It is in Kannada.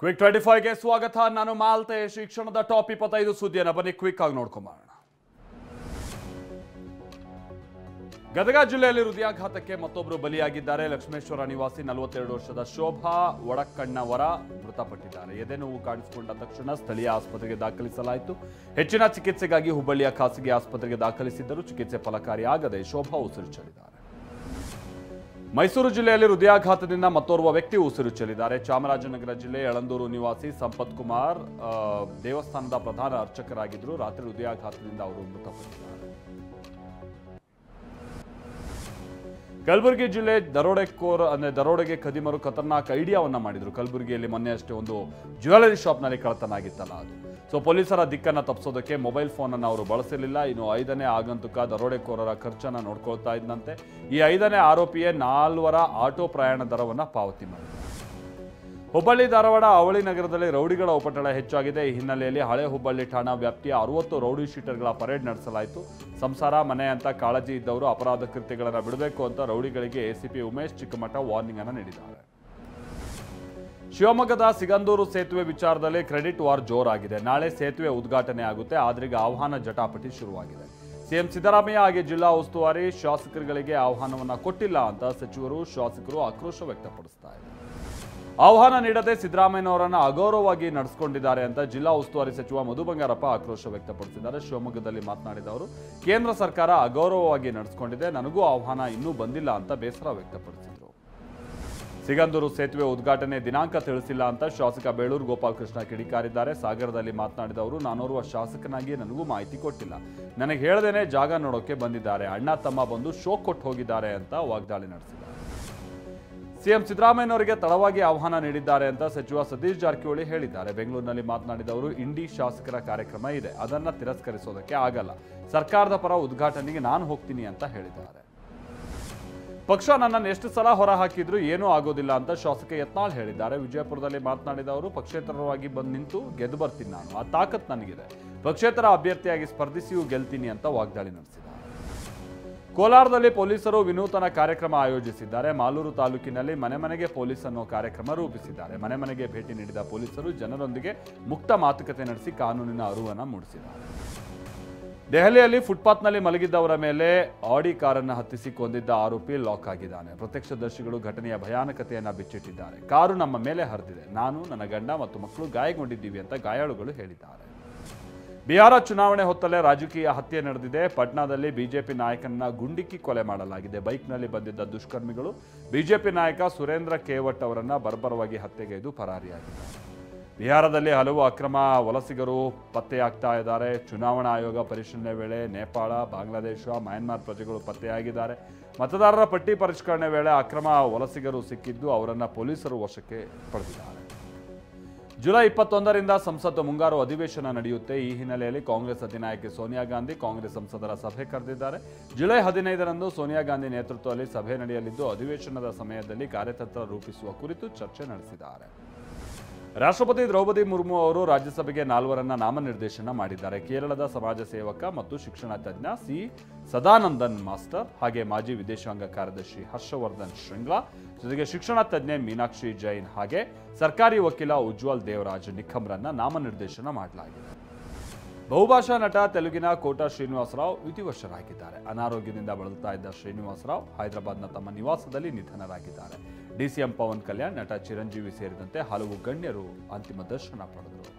ಕ್ವಿಕ್ 25ಗೆ ಸ್ವಾಗತ. ನಾನು ಮಾಲ್ತೇಶ್. ಶಿಕ್ಷಣದ ಟಾಪ್ 25 ಸುದ್ದಿಯನ್ನ ಬನ್ನಿ ಕ್ವಿಕ್ ಆಗಿ ನೋಡ್ಕೊಂಬೋಣ. ಗದಗ ಜಿಲ್ಲೆಯಲ್ಲಿ ಹೃದಯಾಘಾತಕ್ಕೆ ಮತ್ತೊಬ್ಬರು ಬಲಿಯಾಗಿದ್ದಾರೆ. ಲಕ್ಷ್ಮೇಶ್ವರ ನಿವಾಸಿ 42 ವರ್ಷದ ಶೋಭಾ ಒಡಕಣ್ಣವರ ಮೃತಪಟ್ಟಿದ್ದಾರೆ. ಎದೆ ನೋವು ಕಾಣಿಸಿಕೊಂಡ ತಕ್ಷಣ ಸ್ಥಳೀಯ ಆಸ್ಪತ್ರೆಗೆ ದಾಖಲಿಸಲಾಯಿತು. ಹೆಚ್ಚಿನ ಚಿಕಿತ್ಸೆಗಾಗಿ ಹುಬ್ಬಳ್ಳಿಯ ಖಾಸಗಿ ಆಸ್ಪತ್ರೆಗೆ ದಾಖಲಿಸಿದ್ದರು. ಚಿಕಿತ್ಸೆ ಫಲಕಾರಿಯಾಗದೆ ಶೋಭಾ ಉಸಿರು ಚೆಲ್ಲಿದ್ದಾರೆ. ಮೈಸೂರು ಜಿಲ್ಲೆಯಲ್ಲಿ ಹೃದಯಾಘಾತದಿಂದ ಮತ್ತೋರ್ವ ವ್ಯಕ್ತಿ ಉಸಿರು ಚೆಲ್ಲಿದ್ದಾರೆ. ಚಾಮರಾಜನಗರ ಜಿಲ್ಲೆ ಯಳಂದೂರು ನಿವಾಸಿ ಸಂಪತ್ ಕುಮಾರ್ ದೇವಸ್ಥಾನದ ಪ್ರಧಾನ ಅರ್ಚಕರಾಗಿದ್ದರು. ರಾತ್ರಿ ಹೃದಯಾಘಾತದಿಂದ ಅವರು ಮೃತಪಟ್ಟಿದ್ದಾರೆ. ಕಲಬುರಗಿ ಜಿಲ್ಲೆ ದರೋಡೆಗೆ ಖದೀಮರು ಖತರ್ನಾಕ್ ಐಡಿಯಾವನ್ನ ಮಾಡಿದ್ರು. ಕಲಬುರಗಿಯಲ್ಲಿ ಮೊನ್ನೆ ಅಷ್ಟೇ ಒಂದು ಜ್ಯುವೆಲರಿ ಶಾಪ್ನಲ್ಲಿ ಕಳ್ಳತನ ಆಗಿತ್ತಲ್ಲ ಅದು. ಪೊಲೀಸರ ದಿಕ್ಕನ್ನ ತಪ್ಪಿಸೋದಕ್ಕೆ ಮೊಬೈಲ್ ಫೋನ್ ಅನ್ನು ಅವರು ಬಳಸಿರಲಿಲ್ಲ. ಇನ್ನು 5ನೇ ಆಗಂತುಕ ದರೋಡೆಕೋರರ ಖರ್ಚನ್ನು ನೋಡ್ಕೊಳ್ತಾ ಇದ್ದಂತೆ ಈ 5ನೇ ಆರೋಪಿಯೇ 4 ಆಟೋ ಪ್ರಯಾಣ ದರವನ್ನು ಪಾವತಿ ಮಾಡಿದ್ದಾರೆ. ಹುಬ್ಬಳ್ಳಿ ಧಾರವಾಡ ಅವಳಿ ನಗರದಲ್ಲಿ ರೌಡಿಗಳ ಉಪಟಳ ಹೆಚ್ಚಾಗಿದೆ. ಈ ಹಿನ್ನೆಲೆಯಲ್ಲಿ ಹಳೆ ಹುಬ್ಬಳ್ಳಿ ಠಾಣಾ ವ್ಯಾಪ್ತಿಯ 60 ರೌಡಿ ಶೀಟರ್ಗಳ ಪರೇಡ್ ನಡೆಸಲಾಯಿತು. ಸಂಸಾರ ಮನೆ ಅಂತ ಕಾಳಜಿ ಇದ್ದವರು ಅಪರಾಧ ಕೃತ್ಯಗಳನ್ನು ಬಿಡಬೇಕು ಅಂತ ರೌಡಿಗಳಿಗೆ ಎಸಿಪಿ ಉಮೇಶ್ ಚಿಕ್ಕಮಠ ವಾರ್ನಿಂಗ್ ಅನ್ನು ನೀಡಿದ್ದಾರೆ. ಶಿವಮೊಗ್ಗದ ಸಿಗಂದೂರು ಸೇತುವೆ ವಿಚಾರದಲ್ಲಿ ಕ್ರೆಡಿಟ್ ವಾರ್ ಜೋರಾಗಿದೆ. ನಾಳೆ ಸೇತುವೆ ಉದ್ಘಾಟನೆ ಆಗುತ್ತೆ. ಆದ್ರೀಗ ಆಹ್ವಾನ ಜಟಾಪಟಿ ಶುರುವಾಗಿದೆ. ಸಿಎಂ ಸಿದ್ದರಾಮಯ್ಯ ಹಾಗೆ ಜಿಲ್ಲಾ ಉಸ್ತುವಾರಿ ಶಾಸಕರುಗಳಿಗೆ ಆಹ್ವಾನವನ್ನ ಕೊಟ್ಟಿಲ್ಲ ಅಂತ ಸಚಿವರು ಶಾಸಕರು ಆಕ್ರೋಶ ವ್ಯಕ್ತಪಡಿಸ್ತಾ ಇದ್ದಾರೆ. ಆಹ್ವಾನ ನೀಡದೆ ಸಿದ್ದರಾಮಯ್ಯನವರನ್ನ ಅಗೌರವವಾಗಿ ನಡೆಸಿಕೊಂಡಿದ್ದಾರೆ ಅಂತ ಜಿಲ್ಲಾ ಉಸ್ತುವಾರಿ ಸಚಿವ ಮಧು ಬಂಗಾರಪ್ಪ ಆಕ್ರೋಶ ವ್ಯಕ್ತಪಡಿಸಿದ್ದಾರೆ. ಶಿವಮೊಗ್ಗದಲ್ಲಿ ಮಾತನಾಡಿದ ಅವರು, ಕೇಂದ್ರ ಸರ್ಕಾರ ಅಗೌರವವಾಗಿ ನಡೆಸಿಕೊಂಡಿದೆ, ನನಗೂ ಆಹ್ವಾನ ಇನ್ನೂ ಬಂದಿಲ್ಲ ಅಂತ ಬೇಸರ ವ್ಯಕ್ತಪಡಿಸಿದರು. ಸಿಗಂದೂರು ಸೇತುವೆ ಉದ್ಘಾಟನೆ ದಿನಾಂಕ ತಿಳಿಸಿಲ್ಲ ಅಂತ ಶಾಸಕ ಬೇಳೂರು ಗೋಪಾಲಕೃಷ್ಣ ಕಿಡಿಕಾರಿದ್ದಾರೆ. ಸಾಗರದಲ್ಲಿ ಮಾತನಾಡಿದ ಅವರು, ನಾನೋರ್ವ ಶಾಸಕನಾಗಿ ನನಗೂ ಮಾಹಿತಿ ಕೊಟ್ಟಿಲ್ಲ, ನನಗೆ ಹೇಳದೇನೆ ಜಾಗ ನೋಡೋಕೆ ಬಂದಿದ್ದಾರೆ, ಅಣ್ಣ ತಮ್ಮ ಬಂದು ಶೋ ಕೊಟ್ಟು ಹೋಗಿದ್ದಾರೆ ಅಂತ ವಾಗ್ದಾಳಿ ನಡೆಸಿದ್ದಾರೆ. ಸಿಎಂ ಸಿದ್ದರಾಮಯ್ಯನವರಿಗೆ ತಡವಾಗಿ ಆಹ್ವಾನ ನೀಡಿದ್ದಾರೆ ಅಂತ ಸಚಿವ ಸತೀಶ್ ಜಾರಕಿಹೊಳಿ ಹೇಳಿದ್ದಾರೆ. ಬೆಂಗಳೂರಿನಲ್ಲಿ ಮಾತನಾಡಿದ ಅವರು, ಇಂಡಿ ಶಾಸಕರ ಕಾರ್ಯಕ್ರಮ ಇದೆ, ಅದನ್ನ ತಿರಸ್ಕರಿಸೋದಕ್ಕೆ ಆಗಲ್ಲ, ಸರ್ಕಾರದ ಪರ ಉದ್ಘಾಟನೆಗೆ ನಾನು ಹೋಗ್ತೀನಿ ಅಂತ ಹೇಳಿದ್ದಾರೆ. ಪಕ್ಷ ನನ್ನನ್ನು ಎಷ್ಟು ಸಲ ಹೊರ ಹಾಕಿದ್ರು ಏನೂ ಆಗೋದಿಲ್ಲ ಅಂತ ಶಾಸಕ ಯತ್ನಾಳ್ ಹೇಳಿದ್ದಾರೆ. ವಿಜಯಪುರದಲ್ಲಿ ಮಾತನಾಡಿದ ಅವರು, ಪಕ್ಷೇತರವಾಗಿ ಬಂದು ನಿಂತು ಗೆದ್ದು ಬರ್ತೀನಿ, ನಾನು ಆ ತಾಕತ್ ನನಗಿದೆ, ಪಕ್ಷೇತರ ಅಭ್ಯರ್ಥಿಯಾಗಿ ಸ್ಪರ್ಧಿಸಿಯೂ ಗೆಲ್ತೀನಿ ಅಂತ ವಾಗ್ದಾಳಿ ನಡೆಸಿದ್ದಾರೆ. ಕೋಲಾರದಲ್ಲಿ ಪೊಲೀಸರು ವಿನೂತನ ಕಾರ್ಯಕ್ರಮ ಆಯೋಜಿಸಿದ್ದಾರೆ. ಮಾಲೂರು ತಾಲೂಕಿನಲ್ಲಿ ಮನೆ ಮನೆಗೆ ಪೊಲೀಸ್ ಅನ್ನೋ ಕಾರ್ಯಕ್ರಮ ರೂಪಿಸಿದ್ದಾರೆ. ಮನೆ ಮನೆಗೆ ಭೇಟಿ ನೀಡಿದ ಪೊಲೀಸರು ಜನರೊಂದಿಗೆ ಮುಕ್ತ ಮಾತುಕತೆ ನಡೆಸಿ ಕಾನೂನಿನ ಅರಿವನ್ನು ಮೂಡಿಸಿದ್ದಾರೆ. ದೆಹಲಿಯಲ್ಲಿ ಫುಟ್ಪಾತ್ನಲ್ಲಿ ಮಲಗಿದ್ದವರ ಮೇಲೆ ಆಡಿ ಕಾರನ್ನು ಹತ್ತಿಸಿ ಕೊಂದಿದ್ದ ಆರೋಪಿ ಲಾಕ್ ಆಗಿದ್ದಾನೆ. ಪ್ರತ್ಯಕ್ಷದರ್ಶಿಗಳು ಘಟನೆಯ ಭಯಾನಕತೆಯನ್ನು ಬಿಚ್ಚಿಟ್ಟಿದ್ದಾರೆ. ಕಾರು ನಮ್ಮ ಮೇಲೆ ಹರಿದಿದೆ, ನಾನು, ನನ್ನ ಗಂಡ ಮತ್ತು ಮಕ್ಕಳು ಗಾಯಗೊಂಡಿದ್ದೀವಿ ಅಂತ ಗಾಯಾಳುಗಳು ಹೇಳಿದ್ದಾರೆ. ಬಿಹಾರ ಚುನಾವಣೆ ಹೊತ್ತಲೇ ರಾಜಕೀಯ ಹತ್ಯೆ ನಡೆದಿದೆ. ಪಾಟ್ನಾದಲ್ಲಿ ಬಿಜೆಪಿ ನಾಯಕನನ್ನ ಗುಂಡಿಕ್ಕಿ ಕೊಲೆ ಮಾಡಲಾಗಿದೆ. ಬೈಕ್ನಲ್ಲಿ ಬಂದಿದ್ದ ದುಷ್ಕರ್ಮಿಗಳು ಬಿಜೆಪಿ ನಾಯಕ ಸುರೇಂದ್ರ ಕೇವಟ್ ಅವರನ್ನ ಬರ್ಬರವಾಗಿ ಹತ್ಯೆಗೈದು ಪರಾರಿಯಾಗಿದ್ದಾರೆ. ಬಿಹಾರದಲ್ಲಿ ಹಲವು ಅಕ್ರಮ ವಲಸಿಗರು ಪತ್ತೆಯಾಗ್ತಾ ಇದ್ದಾರೆ. ಚುನಾವಣಾ ಆಯೋಗ ಪರಿಶೀಲನೆ ವೇಳೆ ನೇಪಾಳ, ಬಾಂಗ್ಲಾದೇಶ, ಮಯನ್ಮಾರ್ ಪ್ರಜೆಗಳು ಪತ್ತೆಯಾಗಿದ್ದಾರೆ. ಮತದಾರರ ಪಟ್ಟಿ ಪರಿಷ್ಕರಣೆ ವೇಳೆ ಅಕ್ರಮ ವಲಸಿಗರು ಸಿಕ್ಕಿದ್ದು ಅವರನ್ನು ಪೊಲೀಸರು ವಶಕ್ಕೆ ಪಡೆದಿದ್ದಾರೆ. ಜುಲೈ 21ರಿಂದ ಸಂಸತ್ತು ಮುಂಗಾರು ಅಧಿವೇಶನ ನಡೆಯುತ್ತೆ. ಈ ಹಿನ್ನೆಲೆಯಲ್ಲಿ ಕಾಂಗ್ರೆಸ್ ಅಧಿನಾಯಕಿ ಸೋನಿಯಾ ಗಾಂಧಿ ಕಾಂಗ್ರೆಸ್ ಸಂಸದರ ಸಭೆ ಕರೆದಿದ್ದಾರೆ. ಜುಲೈ 15ರಂದು ಸೋನಿಯಾ ಗಾಂಧಿ ನೇತೃತ್ವದಲ್ಲಿ ಸಭೆ ನಡೆಯಲಿದ್ದು ಅಧಿವೇಶನದ ಸಮಯದಲ್ಲಿ ಕಾರ್ಯತಂತ್ರ ರೂಪಿಸುವ ಕುರಿತು ಚರ್ಚೆ ನಡೆಸಿದ್ದಾರೆ. ರಾಷ್ಟ್ರಪತಿ ದ್ರೌಪದಿ ಮುರ್ಮು ಅವರು ರಾಜ್ಯಸಭೆಗೆ 4 ನಾಮನಿರ್ದೇಶನ ಮಾಡಿದ್ದಾರೆ. ಕೇರಳದ ಸಮಾಜ ಸೇವಕ ಮತ್ತು ಶಿಕ್ಷಣ ತಜ್ಞ ಸಿ ಸದಾನಂದನ್ ಮಾಸ್ಟರ್, ಹಾಗೆ ಮಾಜಿ ವಿದೇಶಾಂಗ ಕಾರ್ಯದರ್ಶಿ ಹರ್ಷವರ್ಧನ್ ಶ್ರಿಂಗ್ಲಾ, ಜೊತೆಗೆ ಶಿಕ್ಷಣ ತಜ್ಞೆ ಮೀನಾಕ್ಷಿ ಜೈನ್ ಹಾಗೆ ಸರ್ಕಾರಿ ವಕೀಲ ಉಜ್ವಲ್ ದೇವರಾಜ್ ನಿಖಮ್ರನ್ನ ನಾಮನಿರ್ದೇಶನ ಮಾಡಲಾಗಿದೆ. ಬಹುಭಾಷಾ ನಟ ತೆಲುಗಿನ ಕೋಟಾ ಶ್ರೀನಿವಾಸರಾವ್ ವಿಧಿವಶರಾಗಿದ್ದಾರೆ. ಅನಾರೋಗ್ಯದಿಂದ ಬಳಲುತ್ತಾ ಇದ್ದ ಶ್ರೀನಿವಾಸರಾವ್ ಹೈದರಾಬಾದ್ನ ತಮ್ಮ ನಿವಾಸದಲ್ಲಿ ನಿಧನರಾಗಿದ್ದಾರೆ. ಡಿಸಿಎಂ ಪವನ್ ಕಲ್ಯಾಣ್, ನಟ ಚಿರಂಜೀವಿ ಸೇರಿದಂತೆ ಹಲವು ಗಣ್ಯರು ಅಂತಿಮ ದರ್ಶನ ಪಡೆದರು.